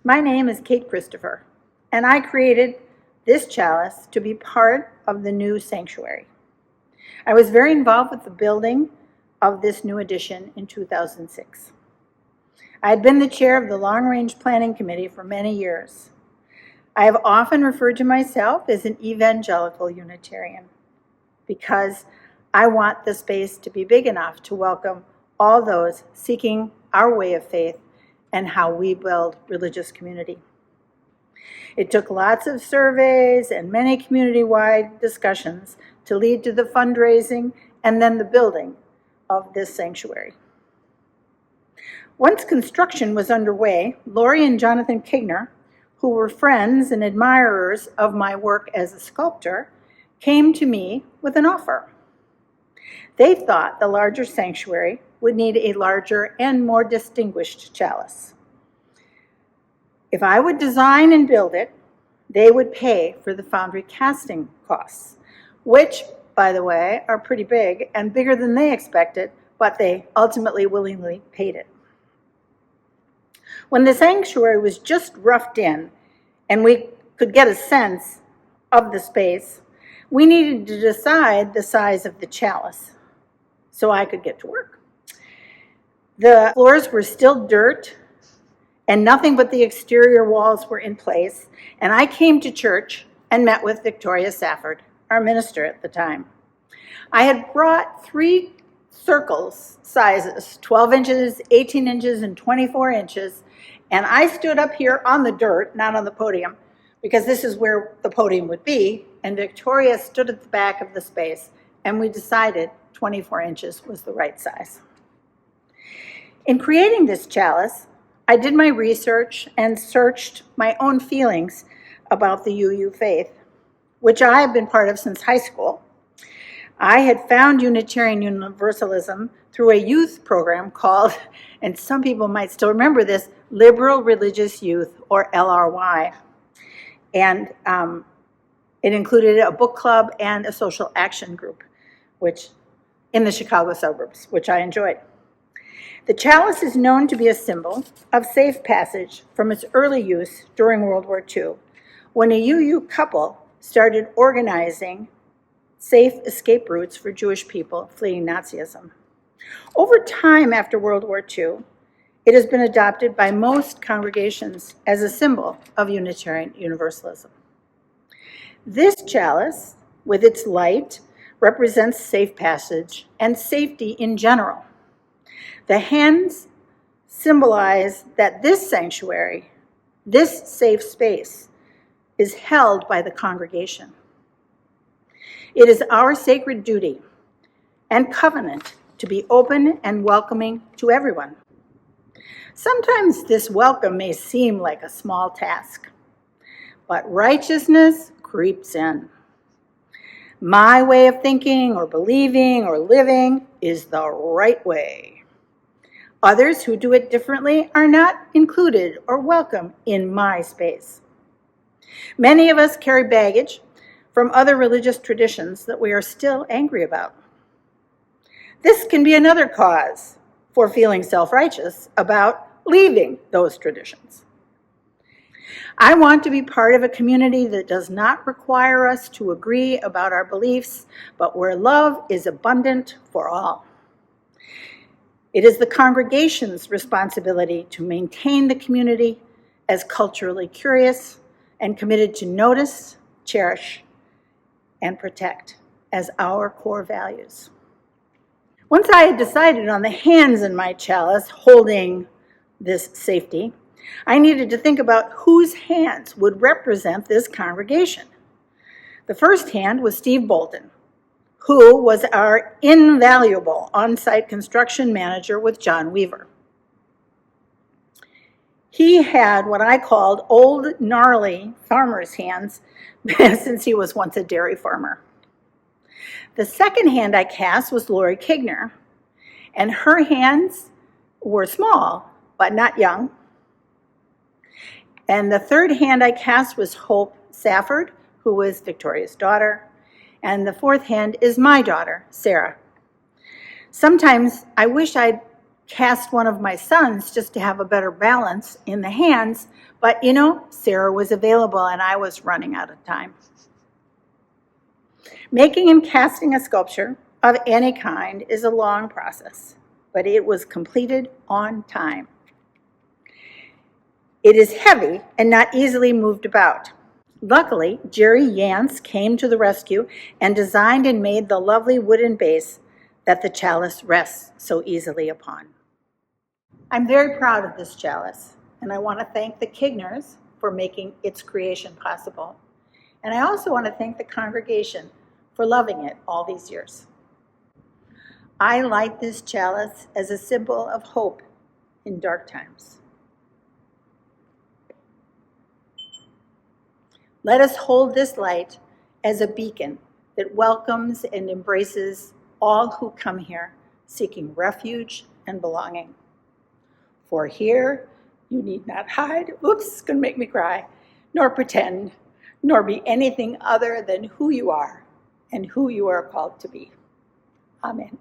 My name is Kate Christopher, and I created this chalice to be part of the new sanctuary. I was very involved with the building of this new addition in 2006. I had been the chair of the Long Range Planning Committee for many years. I have often referred to myself as an evangelical Unitarian because I want the space to be big enough to welcome all those seeking our way of faith and how we build religious community. It took lots of surveys and many community-wide discussions to lead to the fundraising and then the building of this sanctuary. Once construction was underway, Lori and Jonathan Kigner, who were friends and admirers of my work as a sculptor, came to me with an offer. They thought the larger sanctuary would need a larger and more distinguished chalice. If I would design and build it, they would pay for the foundry casting costs, which, by the way, are pretty big and bigger than they expected, but they ultimately willingly paid it. When the sanctuary was just roughed in and we could get a sense of the space, we needed to decide the size of the chalice so I could get to work. The floors were still dirt and nothing but the exterior walls were in place, and I came to church and met with Victoria Safford, our minister at the time. I had brought 3 circles sizes, 12 inches, 18 inches, and 24 inches, and I stood up here on the dirt, not on the podium, because this is where the podium would be, and Victoria stood at the back of the space, and we decided 24 inches was the right size. In creating this chalice, I did my research and searched my own feelings about the UU faith, which I have been part of since high school. I had found Unitarian Universalism through a youth program called, and some people might still remember this, Liberal Religious Youth, or LRY. And it included a book club and a social action group, which in the Chicago suburbs, which I enjoyed. The chalice is known to be a symbol of safe passage from its early use during World War II, when a UU couple started organizing safe escape routes for Jewish people fleeing Nazism. Over time after World War II, it has been adopted by most congregations as a symbol of Unitarian Universalism. This chalice, with its light, represents safe passage and safety in general. The hands symbolize that this sanctuary, this safe space, is held by the congregation. It is our sacred duty and covenant to be open and welcoming to everyone. Sometimes this welcome may seem like a small task, but righteousness creeps in. My way of thinking or believing or living is the right way. Others who do it differently are not included or welcome in my space. Many of us carry baggage from other religious traditions that we are still angry about. This can be another cause for feeling self-righteous about leaving those traditions. I want to be part of a community that does not require us to agree about our beliefs, but where love is abundant for all. It is the congregation's responsibility to maintain the community as culturally curious and committed to notice, cherish, and protect as our core values. Once I had decided on the hands in my chalice holding this safety, I needed to think about whose hands would represent this congregation. The first hand was Steve Bolton, who was our invaluable on-site construction manager with John Weaver. He had what I called old, gnarly farmer's hands since he was once a dairy farmer. The second hand I cast was Lori Kigner, and her hands were small, but not young. And the third hand I cast was Hope Safford, who was Victoria's daughter. And the fourth hand is my daughter, Sarah. Sometimes I wish I'd cast one of my sons just to have a better balance in the hands, but Sarah was available and I was running out of time. Making and casting a sculpture of any kind is a long process, but it was completed on time. It is heavy and not easily moved about. Luckily, Jerry Yance came to the rescue and designed and made the lovely wooden base that the chalice rests so easily upon. I'm very proud of this chalice, and I want to thank the Kigners for making its creation possible. And I also want to thank the congregation for loving it all these years. I light this chalice as a symbol of hope in dark times. Let us hold this light as a beacon that welcomes and embraces all who come here seeking refuge and belonging. For here you need not hide, oops, it's gonna make me cry, nor pretend, nor be anything other than who you are and who you are called to be. Amen.